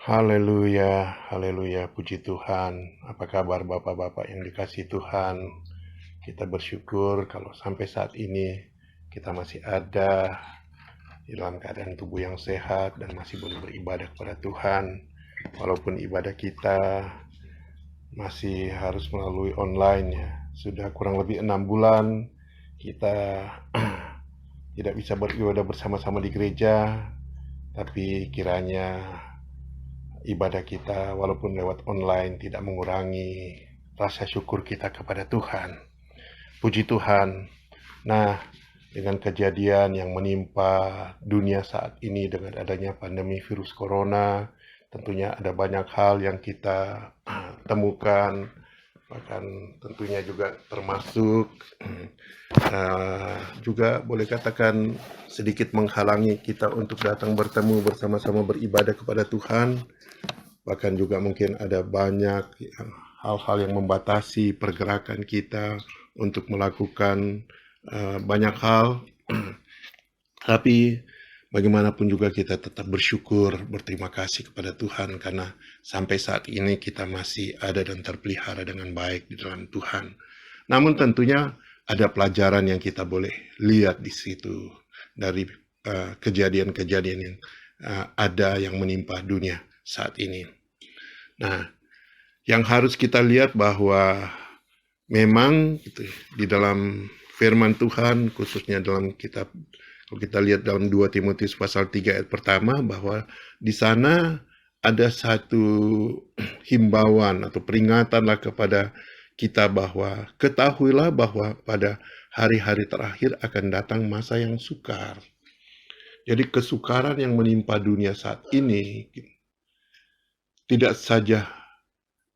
Haleluya, haleluya, puji Tuhan. Apa kabar Bapak-Bapak yang dikasihi Tuhan? Kita bersyukur kalau sampai saat ini kita masih ada di dalam keadaan tubuh yang sehat dan masih boleh beribadah kepada Tuhan. Walaupun ibadah kita masih harus melalui online ya. Sudah kurang lebih 6 bulan kita tidak bisa beribadah bersama-sama di gereja, tapi kiranya ibadah kita walaupun lewat online tidak mengurangi rasa syukur kita kepada Tuhan. Puji Tuhan. Nah, dengan kejadian yang menimpa dunia saat ini dengan adanya pandemi virus corona, tentunya ada banyak hal yang kita temukan, bahkan tentunya juga termasuk juga boleh katakan sedikit menghalangi kita untuk datang bertemu bersama-sama beribadah kepada Tuhan. Bahkan juga mungkin ada banyak hal-hal yang membatasi pergerakan kita untuk melakukan banyak hal. Tapi bagaimanapun juga kita tetap bersyukur, berterima kasih kepada Tuhan karena sampai saat ini kita masih ada dan terpelihara dengan baik di dalam Tuhan. Namun tentunya ada pelajaran yang kita boleh lihat di situ dari kejadian-kejadian yang ada yang menimpa dunia saat ini. Nah, yang harus kita lihat bahwa memang gitu, di dalam firman Tuhan, khususnya dalam kitab, kalau kita lihat dalam 2 Timotius pasal 3 ayat pertama, bahwa di sana ada satu himbauan atau peringatanlah kepada kita bahwa ketahuilah bahwa pada hari-hari terakhir akan datang masa yang sukar. Jadi kesukaran yang menimpa dunia saat ini tidak saja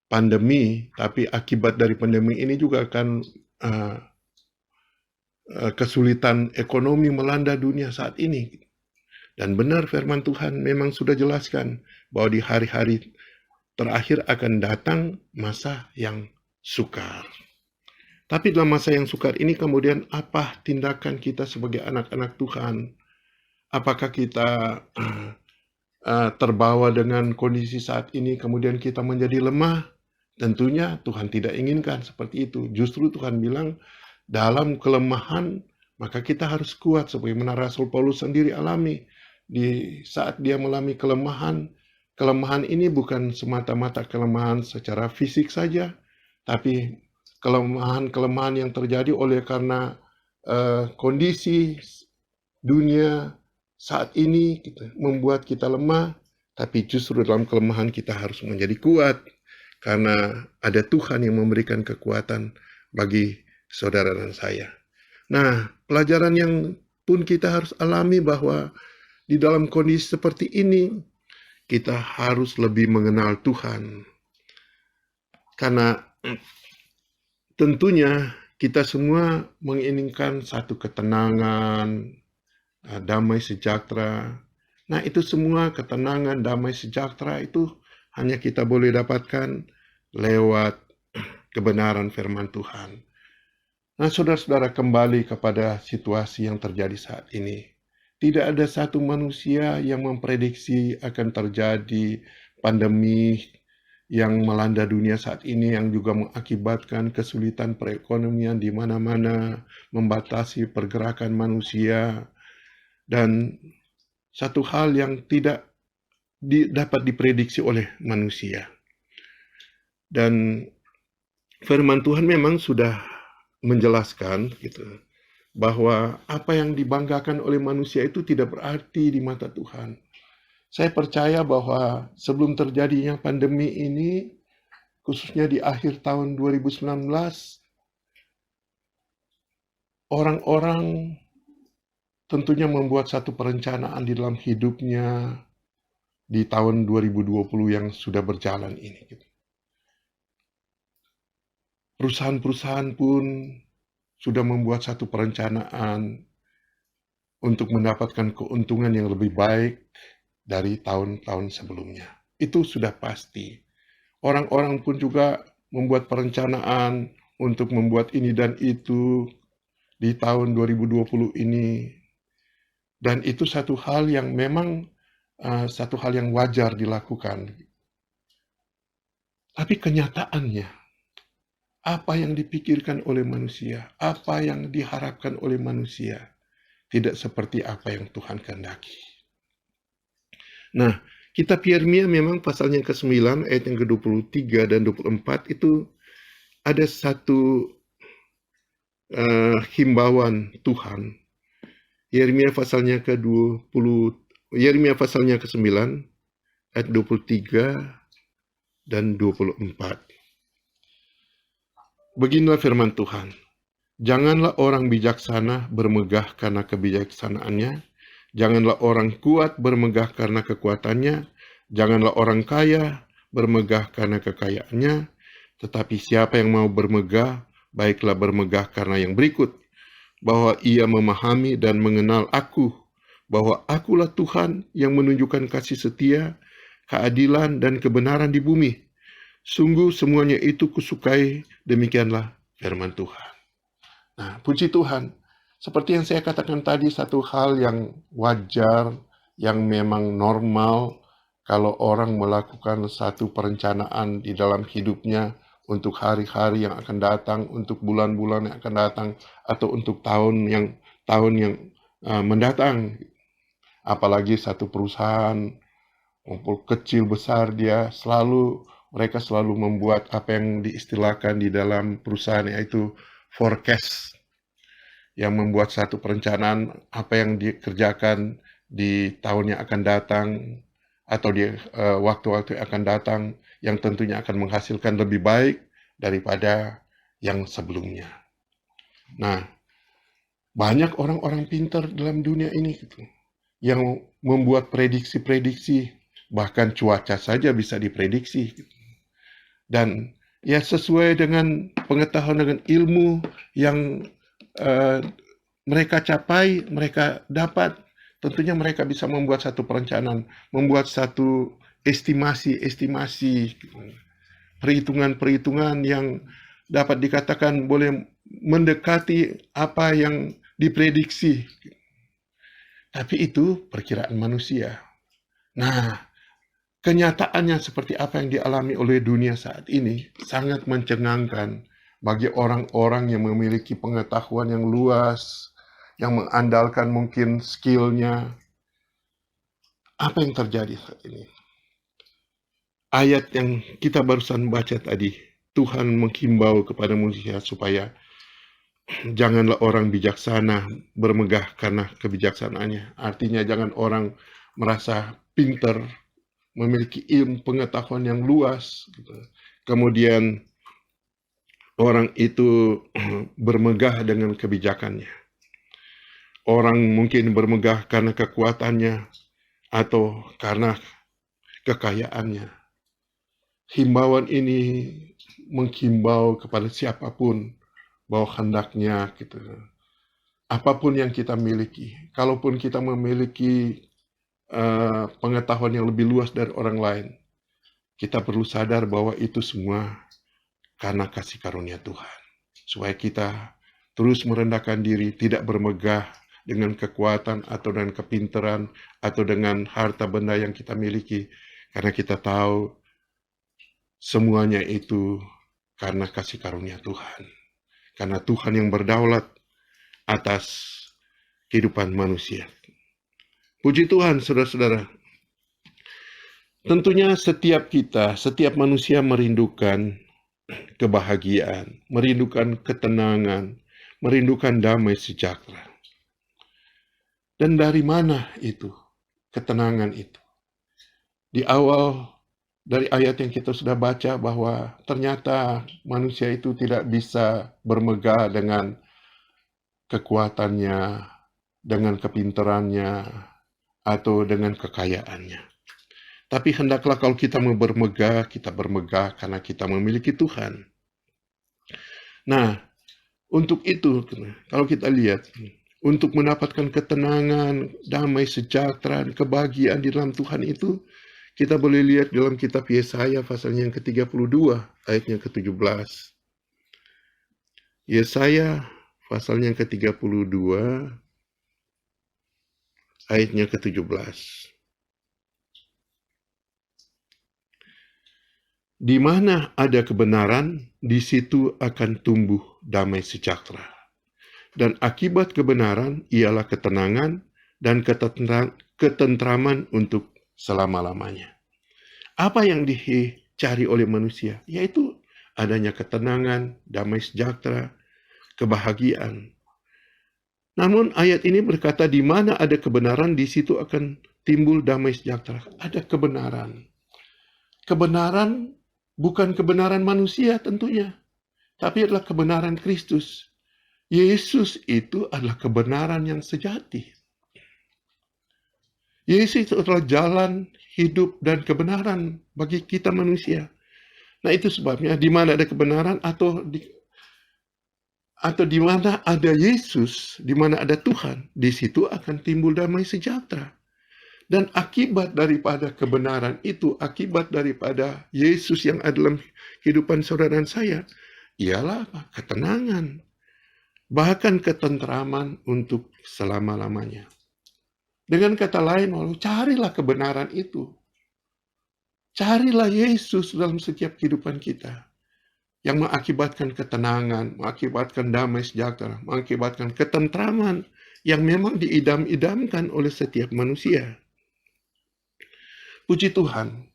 pandemi, tapi akibat dari pandemi ini juga akan kesulitan ekonomi melanda dunia saat ini. Dan benar firman Tuhan memang sudah jelaskan bahwa di hari-hari terakhir akan datang masa yang sukar. Tapi dalam masa yang sukar ini kemudian apa tindakan kita sebagai anak-anak Tuhan? Apakah kita terbawa dengan kondisi saat ini, kemudian kita menjadi lemah? Tentunya Tuhan tidak inginkan seperti itu. Justru Tuhan bilang, dalam kelemahan, maka kita harus kuat. Sebagaimana Rasul Paulus sendiri alami. Di saat dia mengalami kelemahan, kelemahan ini bukan semata-mata kelemahan secara fisik saja, tapi kelemahan-kelemahan yang terjadi oleh karena kondisi dunia saat ini membuat kita lemah, tapi justru dalam kelemahan kita harus menjadi kuat, karena ada Tuhan yang memberikan kekuatan bagi saudara dan saya. Nah, pelajaran yang pun kita harus alami bahwa di dalam kondisi seperti ini, kita harus lebih mengenal Tuhan. Karena tentunya kita semua menginginkan satu ketenangan, damai sejahtera. Nah, itu semua ketenangan, damai sejahtera itu hanya kita boleh dapatkan lewat kebenaran firman Tuhan. Nah, saudara-saudara, kembali kepada situasi yang terjadi saat ini. Tidak ada satu manusia yang memprediksi akan terjadi pandemi yang melanda dunia saat ini, yang juga mengakibatkan kesulitan perekonomian di mana-mana, membatasi pergerakan manusia, dan satu hal yang tidak dapat diprediksi oleh manusia. Dan firman Tuhan memang sudah menjelaskan gitu, bahwa apa yang dibanggakan oleh manusia itu tidak berarti di mata Tuhan. Saya percaya bahwa sebelum terjadinya pandemi ini, khususnya di akhir tahun 2019, orang-orang tentunya membuat satu perencanaan di dalam hidupnya di tahun 2020 yang sudah berjalan ini. Perusahaan-perusahaan pun sudah membuat satu perencanaan untuk mendapatkan keuntungan yang lebih baik dari tahun-tahun sebelumnya. Itu sudah pasti. Orang-orang pun juga membuat perencanaan untuk membuat ini dan itu di tahun 2020 ini. Dan itu satu hal yang memang satu hal yang wajar dilakukan. Tapi kenyataannya, apa yang dipikirkan oleh manusia, apa yang diharapkan oleh manusia, tidak seperti apa yang Tuhan kehendaki. Nah, kitab Yeremia memang pasalnya ke-9 ayat yang ke-23 dan 24 itu ada satu himbauan Tuhan. Yeremia pasalnya ke-20, Yeremia pasalnya ke-9 ayat 23 dan 24. Beginilah firman Tuhan. Janganlah orang bijaksana bermegah karena kebijaksanaannya. Janganlah orang kuat bermegah karena kekuatannya. Janganlah orang kaya bermegah karena kekayaannya. Tetapi siapa yang mau bermegah, baiklah bermegah karena yang berikut. Bahwa ia memahami dan mengenal aku. Bahwa akulah Tuhan yang menunjukkan kasih setia, keadilan dan kebenaran di bumi. Sungguh semuanya itu kusukai, demikianlah firman Tuhan. Nah, puji Tuhan. Seperti yang saya katakan tadi, satu hal yang wajar, yang memang normal, kalau orang melakukan satu perencanaan di dalam hidupnya untuk hari-hari yang akan datang, untuk bulan-bulan yang akan datang, atau untuk tahun yang mendatang. Apalagi satu perusahaan, maupun kecil besar, mereka selalu membuat apa yang diistilahkan di dalam perusahaan, yaitu forecast, yang membuat satu perencanaan apa yang dikerjakan di tahun yang akan datang atau di waktu-waktu yang akan datang, yang tentunya akan menghasilkan lebih baik daripada yang sebelumnya. Nah, banyak orang-orang pintar dalam dunia ini gitu, yang membuat prediksi-prediksi, bahkan cuaca saja bisa diprediksi. Dan ya sesuai dengan pengetahuan, dengan ilmu yang mereka capai, mereka dapat, tentunya mereka bisa membuat satu perencanaan, membuat satu estimasi, perhitungan-perhitungan yang dapat dikatakan boleh mendekati apa yang diprediksi. Tapi itu perkiraan manusia. Nah, kenyataannya seperti apa yang dialami oleh dunia saat ini sangat mencengangkan bagi orang-orang yang memiliki pengetahuan yang luas, yang mengandalkan mungkin skill-nya. Apa yang terjadi saat ini? Ayat yang kita barusan baca tadi, Tuhan menghimbau kepada manusia supaya janganlah orang bijaksana bermegah karena kebijaksanaannya. Artinya jangan orang merasa pintar, memiliki ilmu pengetahuan yang luas, gitu. Kemudian orang itu bermegah dengan kebijakannya. Orang mungkin bermegah karena kekuatannya atau karena kekayaannya. Himbauan ini menghimbau kepada siapapun bahwa hendaknya gitu, apapun yang kita miliki, kalaupun kita memiliki pengetahuan yang lebih luas dari orang lain, kita perlu sadar bahwa itu semua karena kasih karunia Tuhan. Supaya kita terus merendahkan diri, tidak bermegah dengan kekuatan atau dengan kepintaran atau dengan harta benda yang kita miliki. Karena kita tahu semuanya itu karena kasih karunia Tuhan. Karena Tuhan yang berdaulat atas kehidupan manusia. Puji Tuhan, saudara-saudara. Tentunya setiap manusia merindukan kebahagiaan, merindukan ketenangan, merindukan damai sejahtera. Dan dari mana itu ketenangan itu? Di awal dari ayat yang kita sudah baca bahwa ternyata manusia itu tidak bisa bermegah dengan kekuatannya, dengan kepintarannya, atau dengan kekayaannya. Tapi hendaklah kalau kita mau bermegah, kita bermegah karena kita memiliki Tuhan. Nah, untuk itu, kalau kita lihat, untuk mendapatkan ketenangan, damai sejahtera, kebahagiaan di dalam Tuhan itu, kita boleh lihat dalam kitab Yesaya pasalnya yang ke-32, ayatnya ke-17. Yesaya pasalnya yang ke-32, ayatnya ke-17. Di mana ada kebenaran, di situ akan tumbuh damai sejahtera. Dan akibat kebenaran ialah ketenangan dan ketentraman untuk selama-lamanya. Apa yang dicari oleh manusia? Yaitu adanya ketenangan, damai sejahtera, kebahagiaan. Namun ayat ini berkata di mana ada kebenaran, di situ akan timbul damai sejahtera. Ada kebenaran. Kebenaran bukan kebenaran manusia tentunya, tapi adalah kebenaran Kristus. Yesus itu adalah kebenaran yang sejati. Yesus itu adalah jalan, hidup, dan kebenaran bagi kita manusia. Nah, itu sebabnya di mana ada kebenaran atau di mana ada Yesus, di mana ada Tuhan, di situ akan timbul damai sejahtera. Dan akibat daripada kebenaran itu, akibat daripada Yesus yang ada dalam kehidupan saudara dan saya, ialah apa? Ketenangan. Bahkan ketentraman untuk selama-lamanya. Dengan kata lain, carilah kebenaran itu. Carilah Yesus dalam setiap kehidupan kita. Yang mengakibatkan ketenangan, mengakibatkan damai sejahtera, mengakibatkan ketentraman yang memang diidam-idamkan oleh setiap manusia. Puji Tuhan,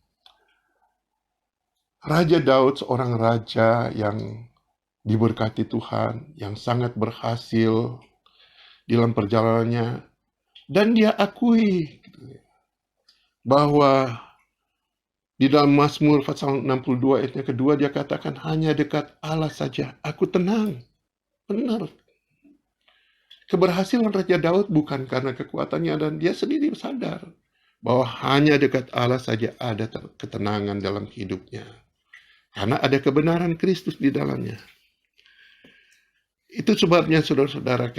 Raja Daud seorang raja yang diberkati Tuhan, yang sangat berhasil dalam perjalanannya, dan dia akui bahwa di dalam Mazmur pasal 62 ayatnya kedua dia katakan, hanya dekat Allah saja aku tenang. Benar. Keberhasilan Raja Daud bukan karena kekuatannya, dan dia sendiri sadar bahwa hanya dekat Allah saja ada ketenangan dalam hidupnya. Karena ada kebenaran Kristus di dalamnya. Itu sebabnya saudara-saudara,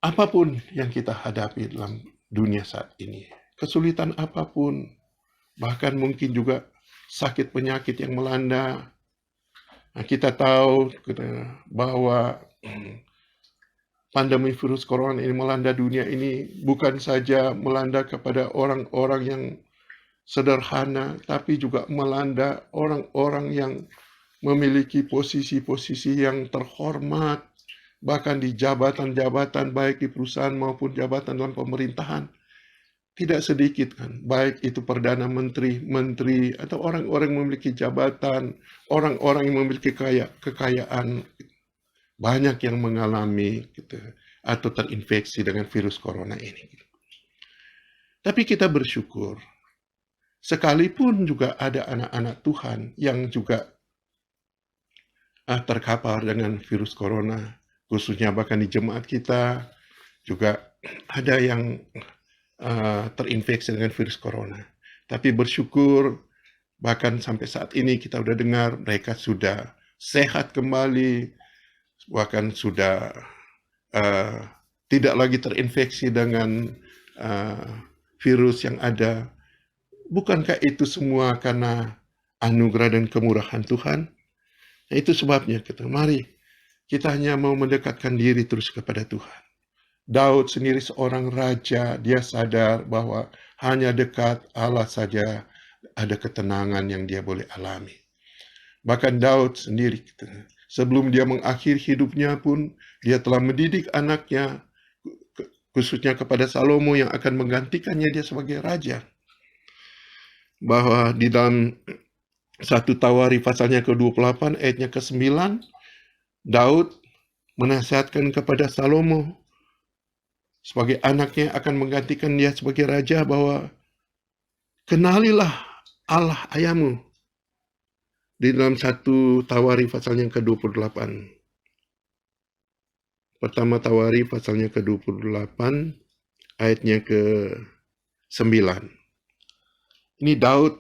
apapun yang kita hadapi dalam dunia saat ini, kesulitan apapun, bahkan mungkin juga sakit penyakit yang melanda, nah, kita tahu bahwa pandemi virus corona ini melanda dunia ini bukan saja melanda kepada orang-orang yang sederhana, tapi juga melanda orang-orang yang memiliki posisi-posisi yang terhormat, bahkan di jabatan-jabatan baik di perusahaan maupun jabatan dalam pemerintahan. Tidak sedikit kan, baik itu Perdana Menteri, Menteri, atau orang-orang yang memiliki jabatan, orang-orang yang memiliki kekayaan, banyak yang mengalami atau terinfeksi dengan virus corona ini. Tapi kita bersyukur, sekalipun juga ada anak-anak Tuhan yang juga terkapar dengan virus corona, khususnya bahkan di jemaat kita juga ada yang terinfeksi dengan virus corona. Tapi bersyukur, bahkan sampai saat ini kita sudah dengar mereka sudah sehat kembali, bahkan sudah tidak lagi terinfeksi dengan virus yang ada. Bukankah itu semua karena anugerah dan kemurahan Tuhan? Nah, itu sebabnya mari kita hanya mau mendekatkan diri terus kepada Tuhan. Daud sendiri seorang raja, dia sadar bahwa hanya dekat Allah saja ada ketenangan yang dia boleh alami. Bahkan Daud sendiri, sebelum dia mengakhiri hidupnya pun, dia telah mendidik anaknya, khususnya kepada Salomo yang akan menggantikannya dia sebagai raja. Bahwa di dalam 1 Tawari pasalnya ke-28 ayatnya ke-9, Daud menasihatkan kepada Salomo sebagai anaknya akan menggantikan dia sebagai raja bahwa kenalilah Allah ayahmu. Di dalam 1 Tawari pasalnya ke-28. Pertama Tawari pasalnya ke-28 ayatnya ke-9. Ini Daud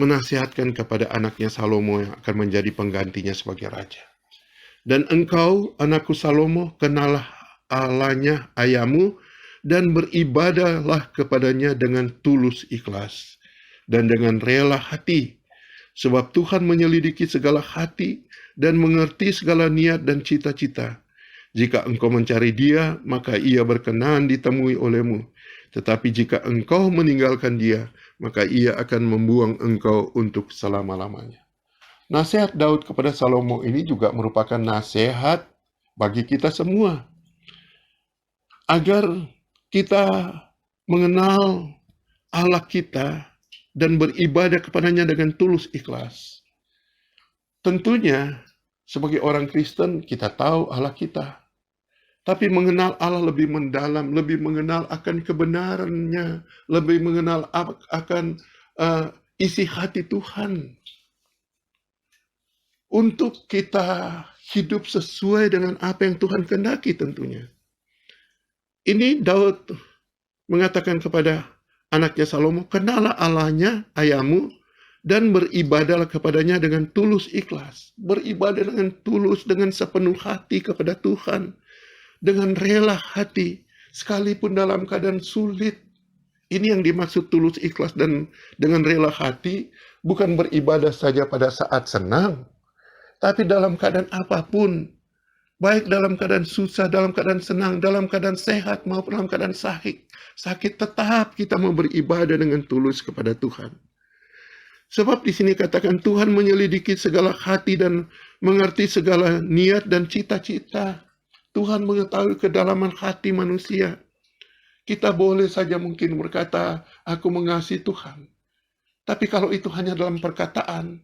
menasihatkan kepada anaknya Salomo yang akan menjadi penggantinya sebagai raja. Dan engkau, anakku Salomo, kenallah Allahnya ayahmu dan beribadahlah kepadanya dengan tulus ikhlas dan dengan rela hati, sebab Tuhan menyelidiki segala hati dan mengerti segala niat dan cita-cita. Jika engkau mencari Dia, maka Ia berkenan ditemui olehmu. Tetapi jika engkau meninggalkan Dia, maka ia akan membuang engkau untuk selama-lamanya. Nasihat Daud kepada Salomo ini juga merupakan nasihat bagi kita semua, agar kita mengenal Allah kita dan beribadah kepadanya dengan tulus ikhlas. Tentunya, sebagai orang Kristen, kita tahu Allah kita. Tapi mengenal Allah lebih mendalam, lebih mengenal akan kebenarannya, lebih mengenal akan isi hati Tuhan. Untuk kita hidup sesuai dengan apa yang Tuhan kehendaki tentunya. Ini Daud mengatakan kepada anaknya Salomo, kenallah Allahnya, ayahmu, dan beribadahlah kepadanya dengan tulus ikhlas. Beribadah dengan tulus, dengan sepenuh hati kepada Tuhan. Dengan rela hati, sekalipun dalam keadaan sulit. Ini yang dimaksud tulus ikhlas dan dengan rela hati, bukan beribadah saja pada saat senang, tapi dalam keadaan apapun. Baik dalam keadaan susah, dalam keadaan senang, dalam keadaan sehat, maupun dalam keadaan sakit, tetap kita mau beribadah dengan tulus kepada Tuhan. Sebab di sini katakan Tuhan menyelidiki segala hati dan mengerti segala niat dan cita-cita. Tuhan mengetahui kedalaman hati manusia. Kita boleh saja mungkin berkata, aku mengasihi Tuhan. Tapi kalau itu hanya dalam perkataan,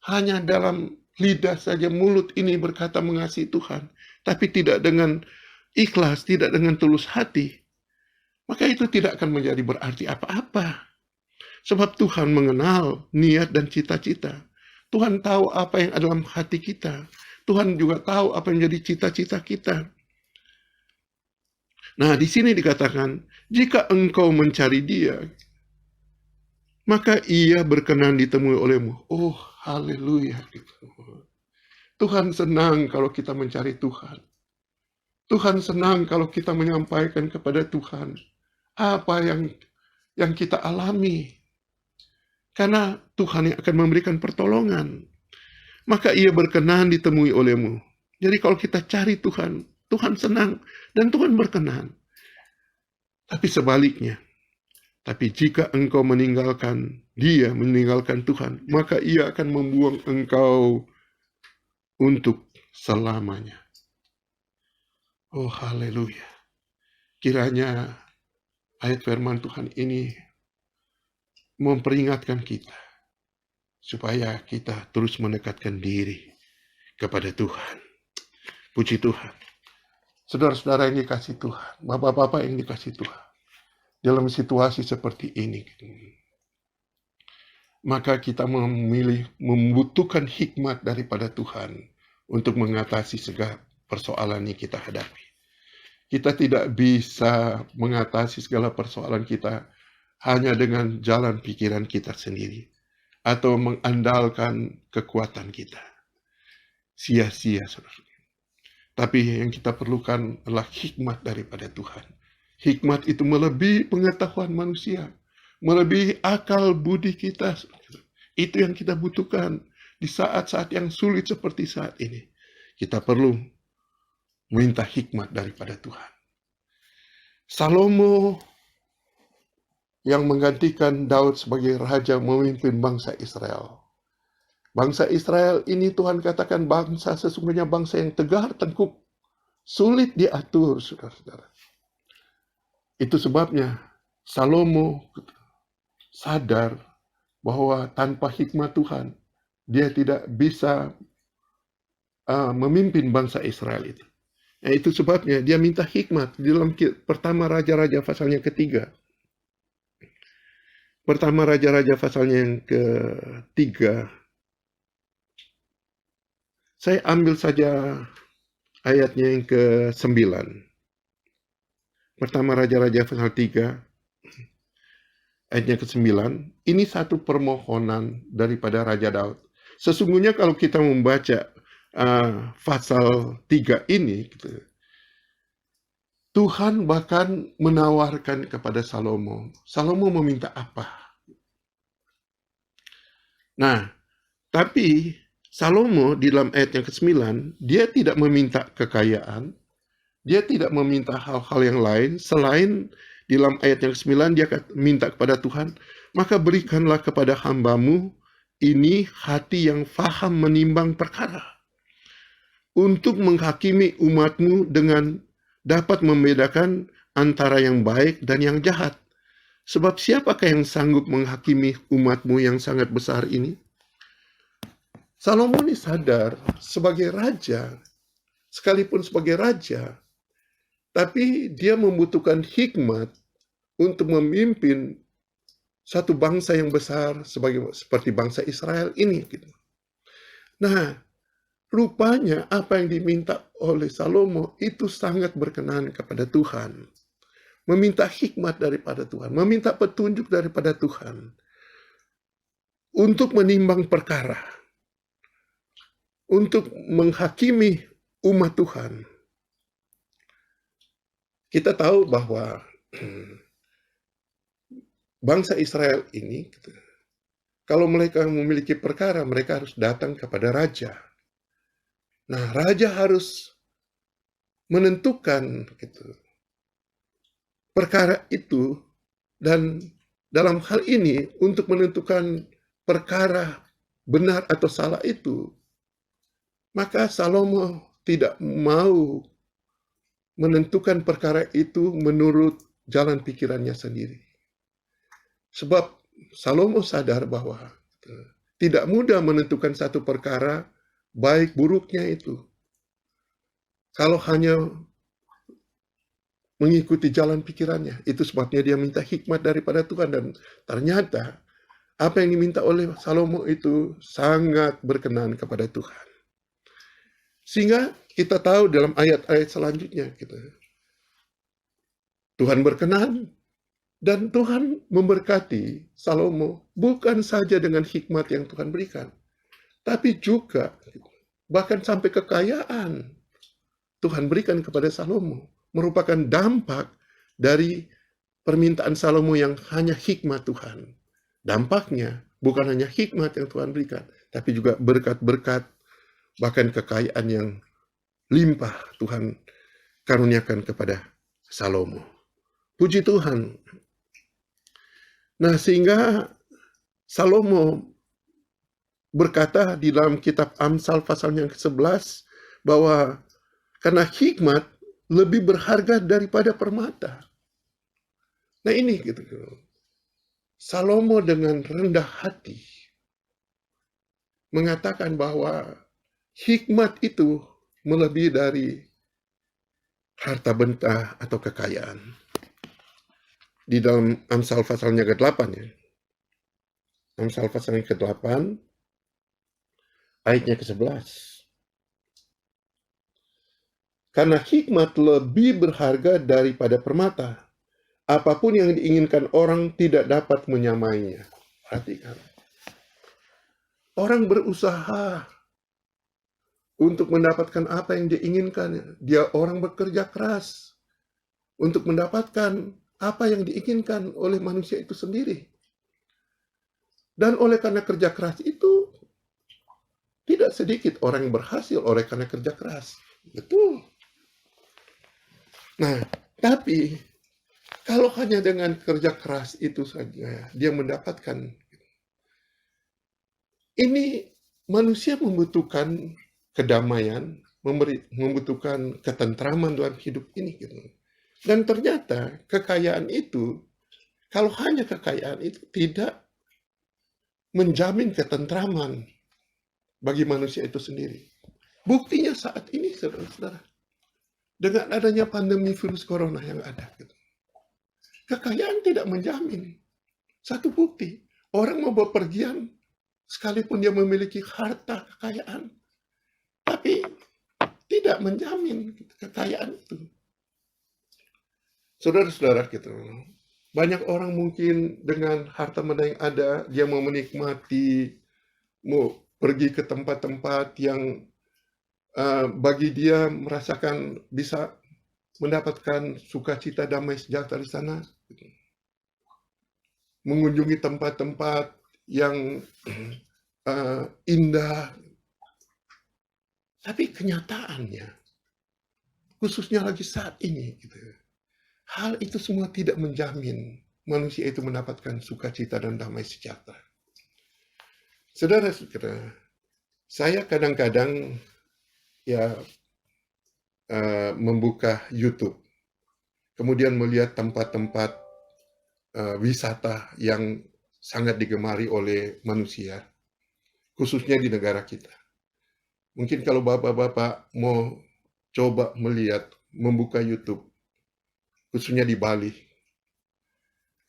hanya dalam lidah saja, mulut ini berkata mengasihi Tuhan, tapi tidak dengan ikhlas, tidak dengan tulus hati, maka itu tidak akan menjadi berarti apa-apa. Sebab Tuhan mengenal niat dan cita-cita. Tuhan tahu apa yang ada dalam hati kita. Tuhan juga tahu apa yang menjadi cita-cita kita. Nah, di sini dikatakan, jika engkau mencari Dia, maka Ia berkenan ditemui olehmu. Oh, haleluya. Tuhan senang kalau kita mencari Tuhan. Tuhan senang kalau kita menyampaikan kepada Tuhan apa yang kita alami. Karena Tuhan yang akan memberikan pertolongan. Maka Ia berkenan ditemui olehmu. Jadi kalau kita cari Tuhan, Tuhan senang dan Tuhan berkenan. Tapi sebaliknya, tapi jika engkau meninggalkan Dia, meninggalkan Tuhan, maka Ia akan membuang engkau untuk selamanya. Oh, haleluya. Kiranya ayat firman Tuhan ini memperingatkan kita supaya kita terus mendekatkan diri kepada Tuhan. Puji Tuhan. Saudara-saudara yang dikasih Tuhan, bapak-bapak yang dikasih Tuhan, dalam situasi seperti ini, maka kita membutuhkan hikmat daripada Tuhan untuk mengatasi segala persoalan yang kita hadapi. Kita tidak bisa mengatasi segala persoalan kita hanya dengan jalan pikiran kita sendiri atau mengandalkan kekuatan kita. Sia-sia, saudara. Tapi yang kita perlukan adalah hikmat daripada Tuhan. Hikmat itu melebihi pengetahuan manusia, melebihi akal budi kita. Itu yang kita butuhkan di saat-saat yang sulit seperti saat ini. Kita perlu minta hikmat daripada Tuhan. Salomo yang menggantikan Daud sebagai raja memimpin bangsa Israel. Bangsa Israel ini Tuhan katakan bangsa sesungguhnya bangsa yang tegar tengkuk, sulit diatur, saudara-saudara. Itu sebabnya Salomo sadar bahwa tanpa hikmat Tuhan, dia tidak bisa memimpin bangsa Israel itu. Nah, itu sebabnya dia minta hikmat di dalam pertama Raja-Raja pasalnya ketiga. Pertama Raja-Raja pasalnya yang ketiga. Saya ambil saja ayatnya yang ke-9. Pertama Raja-Raja pasal 3, ayatnya ke-9. Ini satu permohonan daripada Raja Daud. Sesungguhnya kalau kita membaca pasal 3 ini, gitu, Tuhan bahkan menawarkan kepada Salomo. Salomo meminta apa? Nah, tapi Salomo di dalam ayat yang ke-9, dia tidak meminta kekayaan, dia tidak meminta hal-hal yang lain, selain Di dalam ayat yang ke-9 dia minta kepada Tuhan, maka berikanlah kepada hambamu ini hati yang faham menimbang perkara, untuk menghakimi umatmu dengan dapat membedakan antara yang baik dan yang jahat. Sebab siapakah yang sanggup menghakimi umatmu yang sangat besar ini? Salomo ini sadar sebagai raja, sekalipun sebagai raja, tapi dia membutuhkan hikmat untuk memimpin satu bangsa yang besar seperti bangsa Israel ini. Nah, rupanya apa yang diminta oleh Salomo itu sangat berkenan kepada Tuhan. Meminta hikmat daripada Tuhan, meminta petunjuk daripada Tuhan untuk menimbang perkara, untuk menghakimi umat Tuhan. Kita tahu bahwa bangsa Israel ini, kalau mereka memiliki perkara, mereka harus datang kepada raja. Nah, raja harus menentukan perkara itu, dan dalam hal ini untuk menentukan perkara benar atau salah itu, maka Salomo tidak mau menentukan perkara itu menurut jalan pikirannya sendiri. Sebab Salomo sadar bahwa tidak mudah menentukan satu perkara baik buruknya itu kalau hanya mengikuti jalan pikirannya. Itu sebabnya dia minta hikmat daripada Tuhan, dan ternyata apa yang diminta oleh Salomo itu sangat berkenan kepada Tuhan. Sehingga kita tahu dalam ayat-ayat selanjutnya, Tuhan berkenan dan Tuhan memberkati Salomo bukan saja dengan hikmat yang Tuhan berikan, tapi juga bahkan sampai kekayaan Tuhan berikan kepada Salomo, merupakan dampak dari permintaan Salomo yang hanya hikmat Tuhan. Dampaknya bukan hanya hikmat yang Tuhan berikan, tapi juga berkat-berkat, bahkan kekayaan yang limpah Tuhan karuniakan kepada Salomo. Puji Tuhan. Nah, sehingga Salomo berkata di dalam kitab Amsal pasal yang ke-11 bahwa karena hikmat lebih berharga daripada permata. Nah, ini Salomo dengan rendah hati mengatakan bahwa hikmat itu melebihi dari harta benda atau kekayaan. Di dalam Amsal pasalnya ke-8 ya. Amsal pasalnya ke-8 ayatnya ke-11. Karena hikmat lebih berharga daripada permata. Apapun yang diinginkan orang tidak dapat menyamainya. Perhatikan. Orang berusaha untuk mendapatkan apa yang dia inginkan. Orang bekerja keras untuk mendapatkan apa yang diinginkan oleh manusia itu sendiri. Dan oleh karena kerja keras itu, tidak sedikit orang yang berhasil oleh karena kerja keras. Betul. Nah, tapi kalau hanya dengan kerja keras itu saja dia mendapatkan, ini manusia membutuhkan kedamaian, membutuhkan ketentraman dalam hidup ini. Dan ternyata kekayaan itu, kalau hanya kekayaan itu tidak menjamin ketentraman bagi manusia itu sendiri. Buktinya saat ini, saudara-saudara, dengan adanya pandemi virus corona yang ada, kekayaan tidak menjamin. Satu bukti, orang mau bepergian sekalipun dia memiliki harta kekayaan, tapi tidak menjamin kekayaan itu. Saudara-saudara, banyak orang mungkin dengan harta benda yang ada, dia mau menikmati, mau pergi ke tempat-tempat yang bagi dia merasakan bisa mendapatkan sukacita, damai, sejahtera di sana. Mengunjungi tempat-tempat yang indah. Tapi kenyataannya, khususnya lagi saat ini, hal itu semua tidak menjamin manusia itu mendapatkan sukacita dan damai sejahtera. Saudara-saudara, saya kadang-kadang ya membuka YouTube, kemudian melihat tempat-tempat wisata yang sangat digemari oleh manusia, khususnya di negara kita. Mungkin kalau bapak-bapak mau coba melihat, membuka YouTube, khususnya di Bali,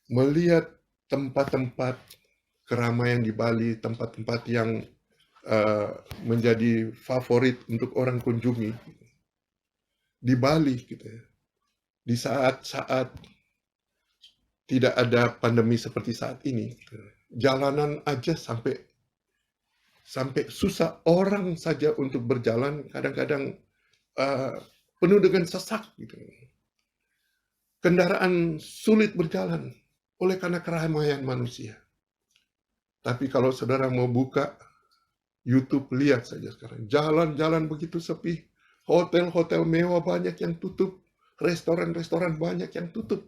melihat tempat-tempat keramaian di Bali, tempat-tempat yang menjadi favorit untuk orang kunjungi di Bali, gitu ya. Di saat-saat tidak ada pandemi seperti saat ini, gitu. Jalanan aja sampai susah orang saja untuk berjalan, kadang-kadang penuh dengan sesak, gitu. Kendaraan sulit berjalan oleh karena keramaian manusia. Tapi kalau saudara mau buka YouTube, lihat saja sekarang. Jalan-jalan begitu sepi. Hotel-hotel mewah banyak yang tutup. Restoran-restoran banyak yang tutup.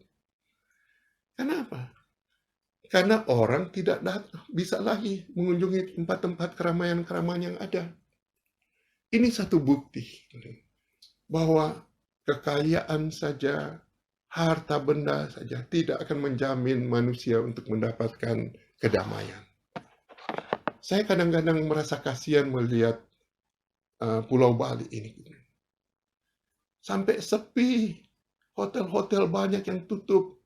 Kenapa? Karena orang tidak bisa lagi mengunjungi tempat-tempat keramaian-keramaian yang ada. Ini satu bukti bahwa kekayaan saja, harta benda saja tidak akan menjamin manusia untuk mendapatkan kedamaian. Saya kadang-kadang merasa kasihan melihat Pulau Bali ini. Sampai sepi, hotel-hotel banyak yang tutup.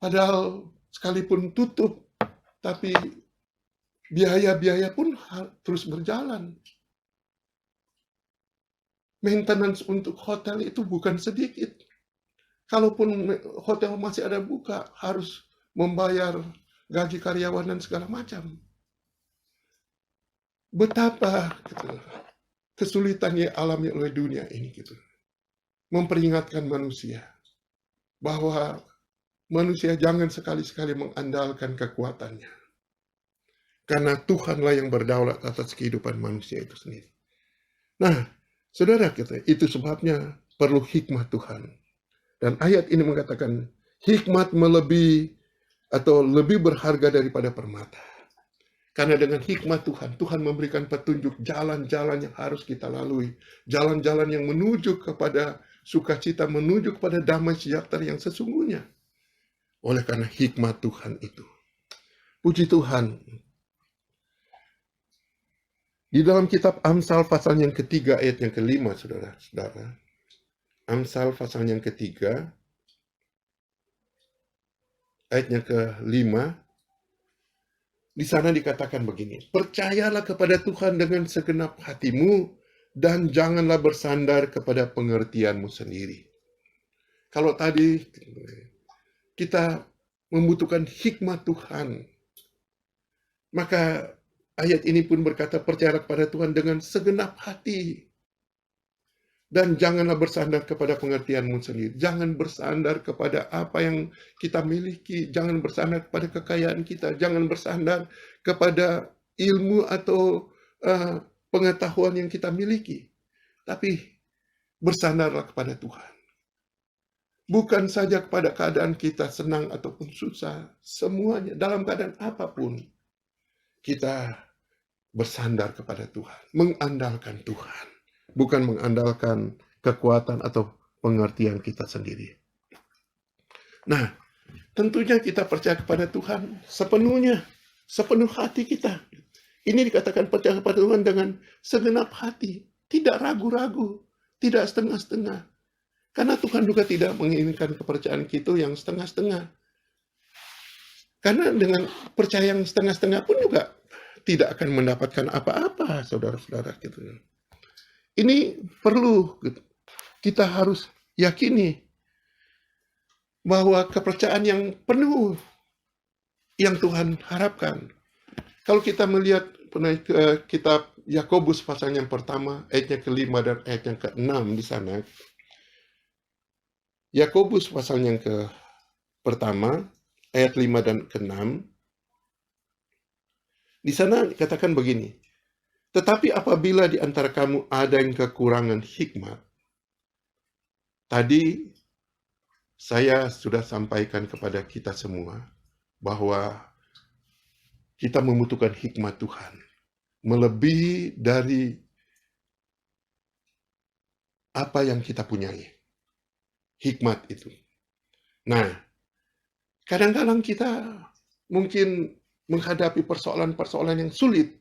Padahal sekalipun tutup, tapi biaya-biaya pun terus berjalan. Maintenance untuk hotel itu bukan sedikit. Kalaupun hotel masih ada buka, harus membayar gaji karyawan dan segala macam. Betapa gitu, kesulitan yang alami oleh dunia ini gitu. Memperingatkan manusia bahwa manusia jangan sekali-sekali mengandalkan kekuatannya. Karena Tuhanlah yang berdaulat atas kehidupan manusia itu sendiri. Nah, saudara kita, itu sebabnya perlu hikmat Tuhan. Dan ayat ini mengatakan hikmat melebihi atau lebih berharga daripada permata. Karena dengan hikmat Tuhan, Tuhan memberikan petunjuk jalan-jalan yang harus kita lalui. Jalan-jalan yang menuju kepada sukacita, menuju kepada damai sejahtera yang sesungguhnya. Oleh karena hikmat Tuhan itu. Puji Tuhan. Di dalam kitab Amsal pasal yang ketiga ayat yang kelima, saudara-saudara. Amsal pasal yang ketiga, ayatnya kelima. Di sana dikatakan begini, percayalah kepada Tuhan dengan segenap hatimu dan janganlah bersandar kepada pengertianmu sendiri. Kalau tadi kita membutuhkan hikmat Tuhan, maka ayat ini pun berkata percayalah kepada Tuhan dengan segenap hati dan janganlah bersandar kepada pengertianmu sendiri. Jangan bersandar kepada apa yang kita miliki. Jangan bersandar kepada kekayaan kita. Jangan bersandar kepada ilmu atau pengetahuan yang kita miliki. Tapi bersandarlah kepada Tuhan. Bukan saja kepada keadaan kita senang ataupun susah. Semuanya dalam keadaan apapun. Kita bersandar kepada Tuhan. Mengandalkan Tuhan. Bukan mengandalkan kekuatan atau pengertian kita sendiri. Nah, tentunya kita percaya kepada Tuhan sepenuhnya, sepenuh hati kita. Ini dikatakan percaya kepada Tuhan dengan segenap hati, tidak ragu-ragu, tidak setengah-setengah. Karena Tuhan juga tidak menginginkan kepercayaan kita yang setengah-setengah. Karena dengan percaya yang setengah-setengah pun juga tidak akan mendapatkan apa-apa, saudara-saudara gitu. Ini perlu kita harus yakini bahwa kepercayaan yang penuh yang Tuhan harapkan. Kalau kita melihat kitab Yakobus pasal yang pertama, ayatnya ke-5 dan ayat yang ke-6 di sana. Yakobus pasal yang pertama, ayat 5 dan ke-6. Di sana dikatakan begini. Tetapi apabila di antara kamu ada yang kekurangan hikmat, tadi saya sudah sampaikan kepada kita semua bahwa kita membutuhkan hikmat Tuhan, melebihi dari apa yang kita punyai. Hikmat itu. Nah, kadang-kadang kita mungkin menghadapi persoalan-persoalan yang sulit.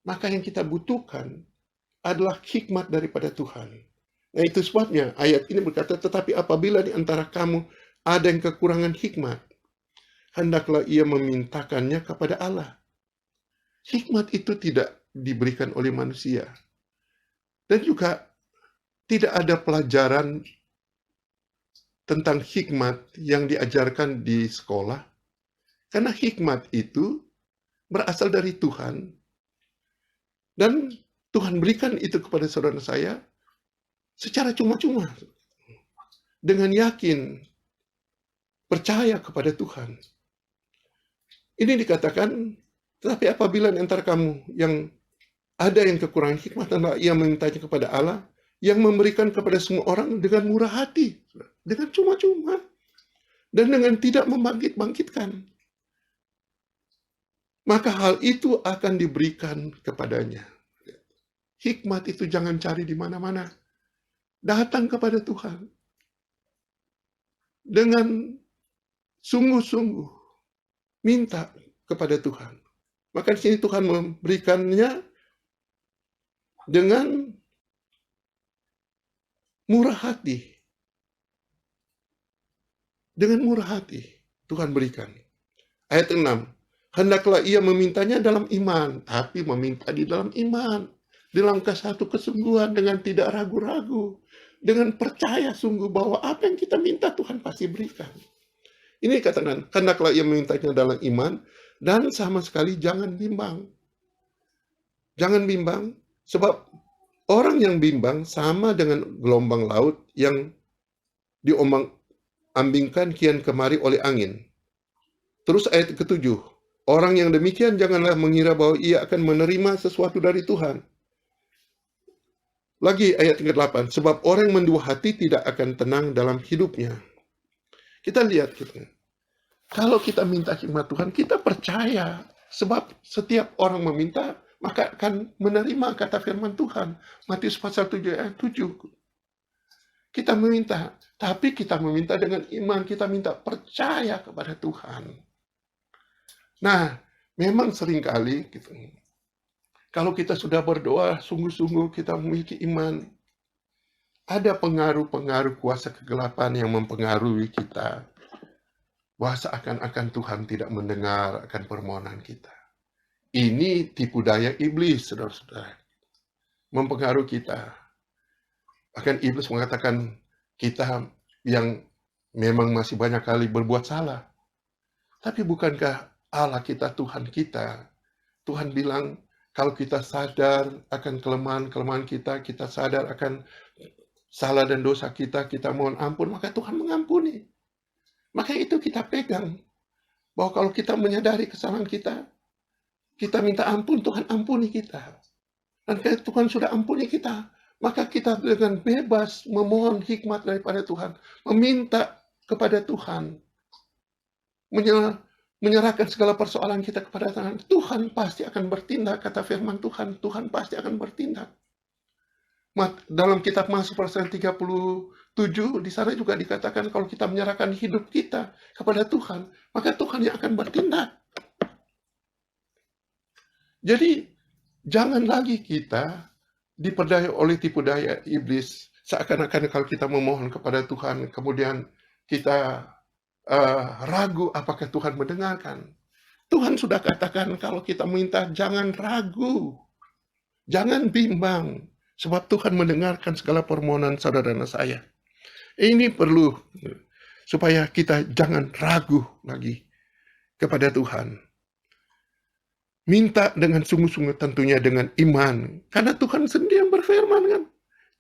Maka yang kita butuhkan adalah hikmat daripada Tuhan. Nah, itu sebabnya ayat ini berkata, tetapi apabila di antara kamu ada yang kekurangan hikmat, hendaklah ia memintakannya kepada Allah. Hikmat itu tidak diberikan oleh manusia. Dan juga tidak ada pelajaran tentang hikmat yang diajarkan di sekolah. Karena hikmat itu berasal dari Tuhan. Dan Tuhan berikan itu kepada saudara saya secara cuma-cuma. Dengan yakin, percaya kepada Tuhan. Ini dikatakan, tetapi apabila di antara kamu yang ada yang kekurangan hikmat, hendaklah ia memintanya kepada Allah, yang memberikan kepada semua orang dengan murah hati, dengan cuma-cuma, dan dengan tidak membangkit-bangkitkan. Maka hal itu akan diberikan kepadanya. Hikmat itu jangan cari di mana-mana. Datang kepada Tuhan. Dengan sungguh-sungguh minta kepada Tuhan. Maka di sini Tuhan memberikannya dengan murah hati. Dengan murah hati Tuhan berikan. Ayat 6. Hendaklah ia memintanya dalam iman. Tapi meminta di dalam iman. Dalam satu kesungguhan dengan tidak ragu-ragu. Dengan percaya sungguh bahwa apa yang kita minta Tuhan pasti berikan. Ini dikatakan, hendaklah ia memintanya dalam iman. Dan sama sekali jangan bimbang. Jangan bimbang. Sebab orang yang bimbang sama dengan gelombang laut yang diombang-ambingkan kian kemari oleh angin. Terus ayat ke-7. Orang yang demikian janganlah mengira bahwa ia akan menerima sesuatu dari Tuhan. Lagi ayat ke-8, sebab orang yang mendua hati tidak akan tenang dalam hidupnya. Kita lihat gitu. Kalau kita minta hikmat Tuhan, kita percaya. Sebab setiap orang meminta, maka akan menerima kata firman Tuhan. Matius pasal 7 ayat 7. Kita meminta, tapi kita meminta dengan iman. Kita minta percaya kepada Tuhan. Nah, memang seringkali gitu. Kalau kita sudah berdoa, sungguh-sungguh kita memiliki iman. Ada pengaruh-pengaruh kuasa kegelapan yang mempengaruhi kita. Bahwa seakan-akan Tuhan tidak mendengar akan permohonan kita. Ini tipu daya iblis, saudara-saudara. Mempengaruhi kita. Bahkan iblis mengatakan kita yang memang masih banyak kali berbuat salah. Tapi bukankah Allah kita, Tuhan kita, Tuhan bilang, kalau kita sadar akan kelemahan-kelemahan kita, kita sadar akan salah dan dosa kita, kita mohon ampun, maka Tuhan mengampuni. Maka itu kita pegang. Bahwa kalau kita menyadari kesalahan kita, kita minta ampun, Tuhan ampuni kita. Dan kalau Tuhan sudah ampuni kita, maka kita dengan bebas memohon hikmat daripada Tuhan. Meminta kepada Tuhan. Menyerahkan segala persoalan kita kepada Tuhan. Tuhan pasti akan bertindak, kata firman Tuhan. Tuhan pasti akan bertindak. Dalam kitab Mazmur pasal 37, di sana juga dikatakan kalau kita menyerahkan hidup kita kepada Tuhan, maka Tuhan yang akan bertindak. Jadi, jangan lagi kita diperdaya oleh tipu daya iblis. Seakan-akan kalau kita memohon kepada Tuhan, kemudian kita ragu apakah Tuhan mendengarkan. Tuhan sudah katakan kalau kita minta jangan ragu, jangan bimbang, sebab Tuhan mendengarkan segala permohonan saudara dan saya. Ini perlu supaya kita jangan ragu lagi kepada Tuhan. Minta dengan sungguh-sungguh, tentunya dengan iman, karena Tuhan sendiri yang berfirman kan.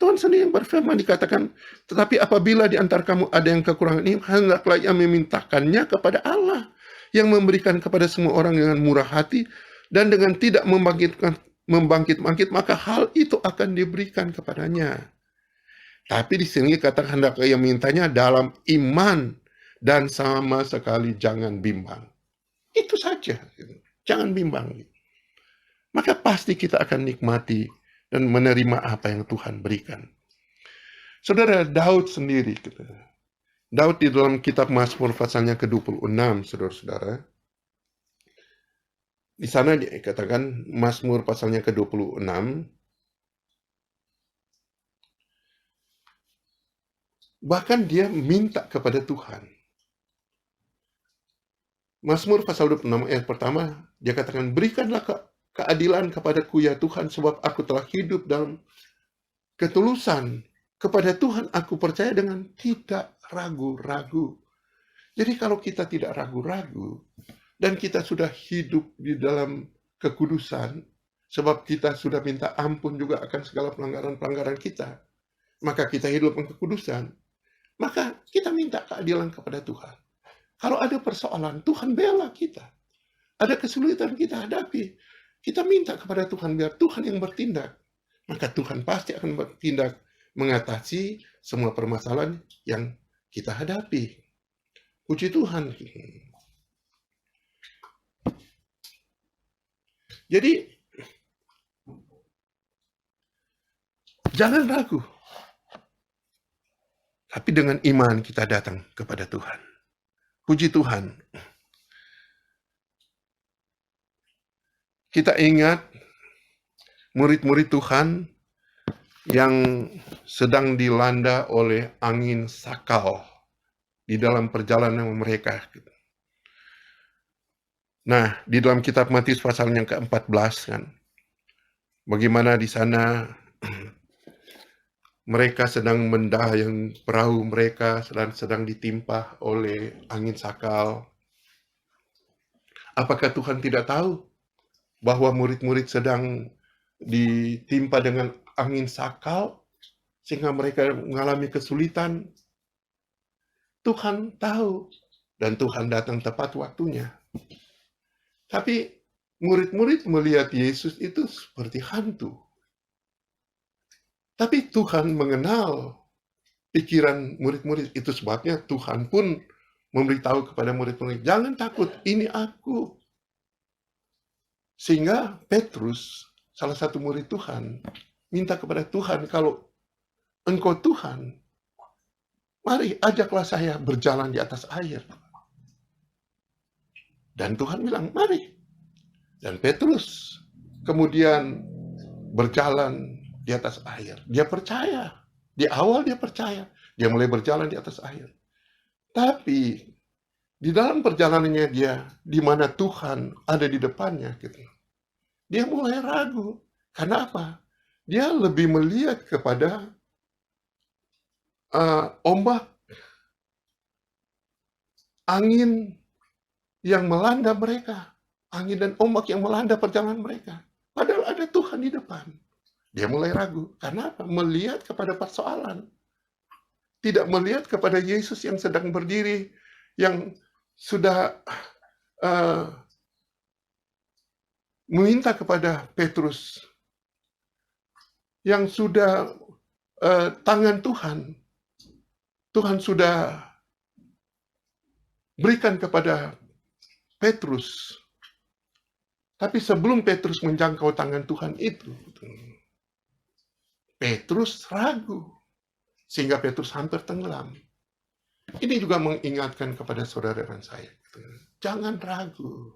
Tuhan sendiri yang berfirman, dikatakan, tetapi apabila di antara kamu ada yang kekurangan ini, hendaklah ia memintakannya kepada Allah, yang memberikan kepada semua orang dengan murah hati, dan dengan tidak membangkit, maka hal itu akan diberikan kepadanya. Tapi di sini kata hendak ia mintanya dalam iman dan sama sekali jangan bimbang. Itu saja. Jangan bimbang. Maka pasti kita akan nikmati dan menerima apa yang Tuhan berikan. Saudara, Daud sendiri, Daud di dalam kitab Mazmur pasalnya ke-26, saudara-saudara, di sana dikatakan Mazmur pasalnya ke-26, bahkan dia minta kepada Tuhan. Mazmur pasal 26 ayat pertama, dia katakan, berikanlah keadilan kepadaku ya Tuhan, sebab aku telah hidup dalam ketulusan. Kepada Tuhan aku percaya dengan tidak ragu-ragu. Jadi kalau kita tidak ragu-ragu, dan kita sudah hidup di dalam kekudusan, sebab kita sudah minta ampun juga akan segala pelanggaran-pelanggaran kita, maka kita hidup dalam kekudusan, maka kita minta keadilan kepada Tuhan. Kalau ada persoalan, Tuhan bela kita. Ada kesulitan kita hadapi, kita minta kepada Tuhan biar Tuhan yang bertindak. Maka Tuhan pasti akan bertindak mengatasi semua permasalahan yang kita hadapi. Puji Tuhan. Jadi, jangan ragu. Tapi dengan iman kita datang kepada Tuhan. Puji Tuhan. Kita ingat murid-murid Tuhan yang sedang dilanda oleh angin sakal di dalam perjalanan mereka. Nah, di dalam kitab Matius pasal yang ke-14 kan, bagaimana di sana mereka sedang mendayung perahu mereka sedang ditimpa oleh angin sakal. Apakah Tuhan tidak tahu bahwa murid-murid sedang ditimpa dengan angin sakal sehingga mereka mengalami kesulitan? Tuhan tahu dan Tuhan datang tepat waktunya. Tapi murid-murid melihat Yesus itu seperti hantu. Tapi Tuhan mengenal pikiran murid-murid. Itu sebabnya Tuhan pun memberitahu kepada murid-murid, jangan takut, ini aku. Sehingga Petrus, salah satu murid Tuhan, minta kepada Tuhan, kalau engkau Tuhan, mari ajaklah saya berjalan di atas air. Dan Tuhan bilang, mari. Dan Petrus kemudian berjalan di atas air. Dia percaya. Di awal dia percaya. Dia mulai berjalan di atas air. Tapi di dalam perjalanannya dia, di mana Tuhan ada di depannya, gitu, dia mulai ragu. Karena apa? Dia lebih melihat kepada ombak, angin yang melanda mereka. Angin dan ombak yang melanda perjalanan mereka. Padahal ada Tuhan di depan. Dia mulai ragu. Karena apa? Melihat kepada persoalan. Tidak melihat kepada Yesus yang sedang berdiri, yang sudah meminta kepada Petrus, yang sudah tangan Tuhan sudah berikan kepada Petrus. Tapi sebelum Petrus menjangkau tangan Tuhan itu, Petrus ragu. Sehingga Petrus hampir tenggelam. Ini juga mengingatkan kepada saudara dan saya. Jangan ragu.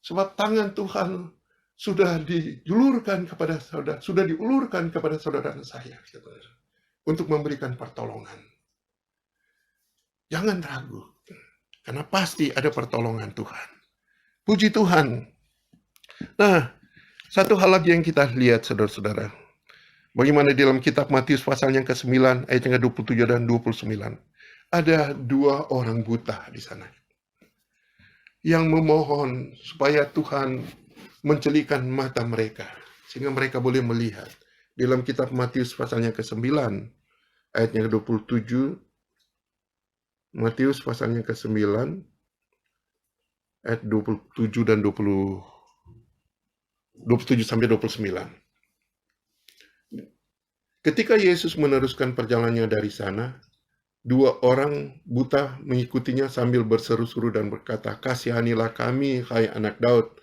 Sebab tangan Tuhan sudah diulurkan kepada saudara dan saya. Untuk memberikan pertolongan. Jangan ragu. Karena pasti ada pertolongan Tuhan. Puji Tuhan. Nah, satu hal lagi yang kita lihat, saudara-saudara. Bagaimana di dalam kitab Matius pasal yang ke-9, ayat yang ke-27 dan 29. Ada dua orang buta di sana. Yang memohon supaya Tuhan mencelikan mata mereka. Sehingga mereka boleh melihat. Di dalam kitab Matius pasal yang ke-9, ayat yang ke-27. Matius pasal yang ke-9, ayat 27 dan 27 sampai 29. Ketika Yesus meneruskan perjalanannya dari sana, dua orang buta mengikutinya sambil berseru-seru dan berkata, "Kasihanilah kami, hai anak Daud."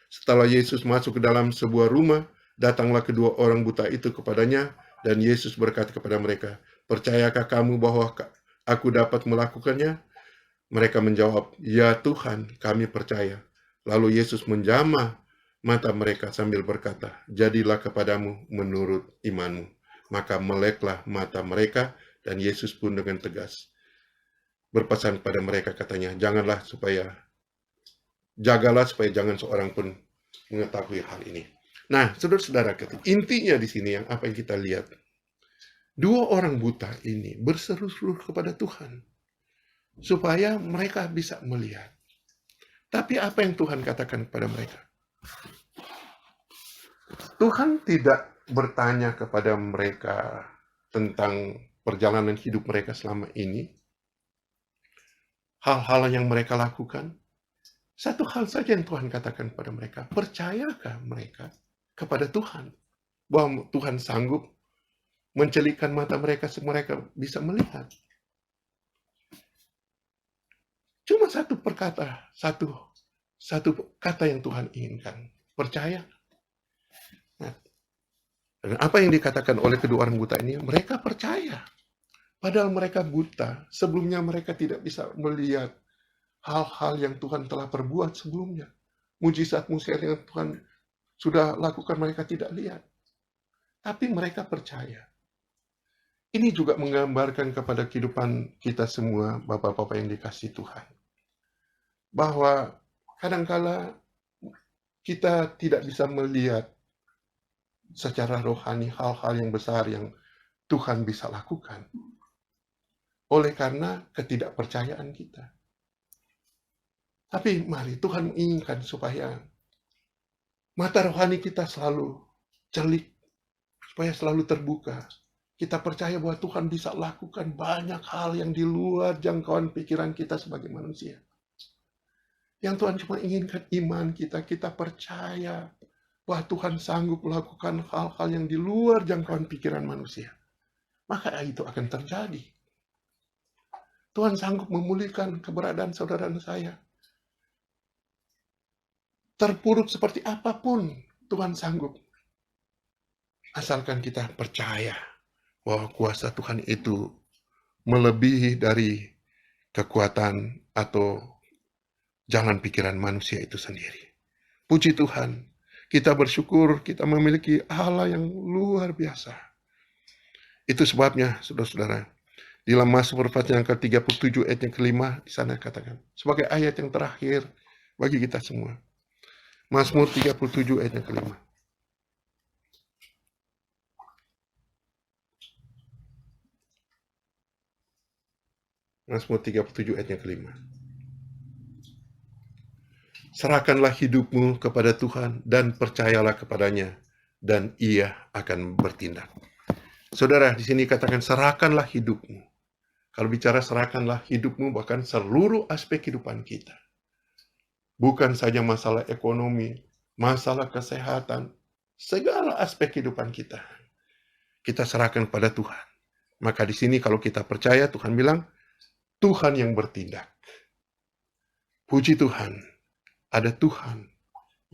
Setelah Yesus masuk ke dalam sebuah rumah, datanglah kedua orang buta itu kepadanya, dan Yesus berkata kepada mereka, "Percayakah kamu bahwa aku dapat melakukannya?" Mereka menjawab, "Ya Tuhan, kami percaya." Lalu Yesus menjamah mata mereka sambil berkata, "Jadilah kepadamu menurut imanmu." Maka meleklah mata mereka, dan Yesus pun dengan tegas berpesan kepada mereka, katanya, jagalah supaya jangan seorang pun mengetahui hal ini. Nah, saudara-saudara, intinya di sini yang apa yang kita lihat, dua orang buta ini berseru-seru kepada Tuhan supaya mereka bisa melihat. Tapi apa yang Tuhan katakan kepada mereka? Tuhan tidak bertanya kepada mereka tentang perjalanan hidup mereka selama ini, hal-hal yang mereka lakukan. Satu hal saja yang Tuhan katakan kepada mereka, percayakah mereka kepada Tuhan? Bahwa Tuhan sanggup mencelikkan mata mereka supaya mereka bisa melihat. Cuma satu kata yang Tuhan inginkan, percaya. Nah, dan apa yang dikatakan oleh kedua orang buta ini, mereka percaya. Padahal mereka buta, sebelumnya mereka tidak bisa melihat hal-hal yang Tuhan telah perbuat sebelumnya. Mujizat-mujizat yang Tuhan sudah lakukan mereka tidak lihat. Tapi mereka percaya. Ini juga menggambarkan kepada kehidupan kita semua, Bapak-Bapak yang dikasihi Tuhan. Bahwa kadangkala kita tidak bisa melihat secara rohani hal-hal yang besar yang Tuhan bisa lakukan. Oleh karena ketidakpercayaan kita. Tapi mari Tuhan menginginkan supaya mata rohani kita selalu celik, supaya selalu terbuka. Kita percaya bahwa Tuhan bisa lakukan banyak hal yang di luar jangkauan pikiran kita sebagai manusia. Yang Tuhan cuma inginkan iman kita, kita percaya bahwa Tuhan sanggup melakukan hal-hal yang di luar jangkauan pikiran manusia. Maka itu akan terjadi. Tuhan sanggup memulihkan keberadaan saudara dan saya. Terpuruk seperti apapun, Tuhan sanggup. Asalkan kita percaya bahwa kuasa Tuhan itu melebihi dari kekuatan atau jalan pikiran manusia itu sendiri. Puji Tuhan, kita bersyukur kita memiliki Allah yang luar biasa. Itu sebabnya, saudara-saudara, di dalam Mazmur yang ke-37 ayat yang kelima, di sana katakan, sebagai ayat yang terakhir bagi kita semua. Mazmur 37 ayat yang kelima. Mazmur 37 ayat yang kelima. Serahkanlah hidupmu kepada Tuhan dan percayalah kepadanya, dan Ia akan bertindak. Saudara, di sini katakan serahkanlah hidupmu. Kalau bicara serahkanlah hidupmu, bahkan seluruh aspek kehidupan kita. Bukan saja masalah ekonomi, masalah kesehatan, segala aspek kehidupan kita. Kita serahkan pada Tuhan. Maka di sini kalau kita percaya, Tuhan bilang, Tuhan yang bertindak. Puji Tuhan, ada Tuhan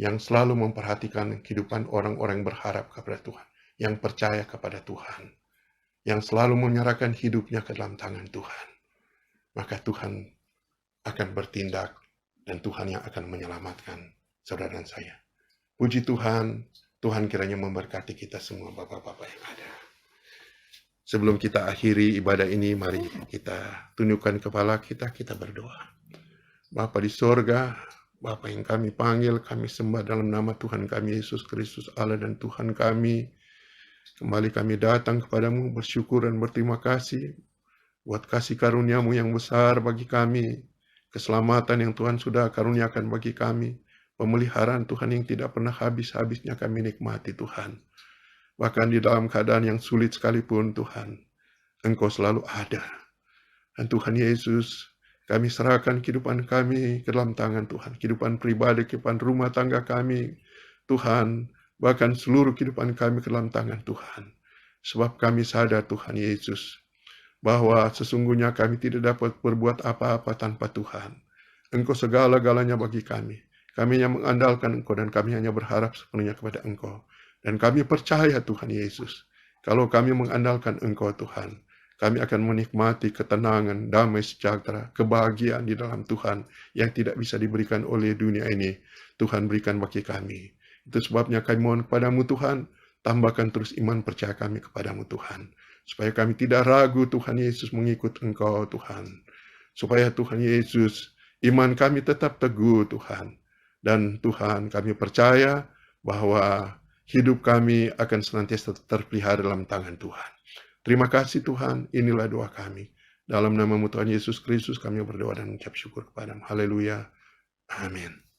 yang selalu memperhatikan kehidupan orang-orang yang berharap kepada Tuhan, yang percaya kepada Tuhan, yang selalu menyerahkan hidupnya ke dalam tangan Tuhan. Maka Tuhan akan bertindak dan Tuhan yang akan menyelamatkan saudara dan saya. Puji Tuhan, Tuhan kiranya memberkati kita semua Bapak-Bapak yang ada. Sebelum kita akhiri ibadah ini, mari kita tundukkan kepala kita, kita berdoa. Bapa di sorga, Bapa yang kami panggil, kami sembah dalam nama Tuhan kami Yesus Kristus Allah dan Tuhan kami. Kembali kami datang kepadamu bersyukur dan berterima kasih buat kasih karuniamu yang besar bagi kami. Keselamatan yang Tuhan sudah karuniakan bagi kami. Pemeliharaan Tuhan yang tidak pernah habis-habisnya kami nikmati Tuhan. Bahkan di dalam keadaan yang sulit sekalipun Tuhan, Engkau selalu ada. Dan Tuhan Yesus, kami serahkan kehidupan kami ke dalam tangan Tuhan. Kehidupan pribadi, kehidupan rumah tangga kami, Tuhan, bahkan seluruh kehidupan kami ke dalam tangan Tuhan. Sebab kami sadar Tuhan Yesus, bahwa sesungguhnya kami tidak dapat berbuat apa-apa tanpa Tuhan. Engkau segala-galanya bagi kami. Kami hanya mengandalkan Engkau dan kami hanya berharap sepenuhnya kepada Engkau. Dan kami percaya Tuhan Yesus, kalau kami mengandalkan Engkau Tuhan, kami akan menikmati ketenangan, damai sejahtera, kebahagiaan di dalam Tuhan yang tidak bisa diberikan oleh dunia ini. Tuhan berikan bagi kami. Itu sebabnya kami mohon kepadamu Tuhan, tambahkan terus iman percaya kami kepadamu Tuhan. Supaya kami tidak ragu Tuhan Yesus mengikut Engkau Tuhan. Supaya Tuhan Yesus, iman kami tetap teguh Tuhan. Dan Tuhan kami percaya bahwa hidup kami akan senantiasa terpelihara dalam tangan Tuhan. Terima kasih Tuhan, inilah doa kami. Dalam nama Tuhan Yesus Kristus kami berdoa dan mengucap syukur kepadamu. Haleluya. Amin.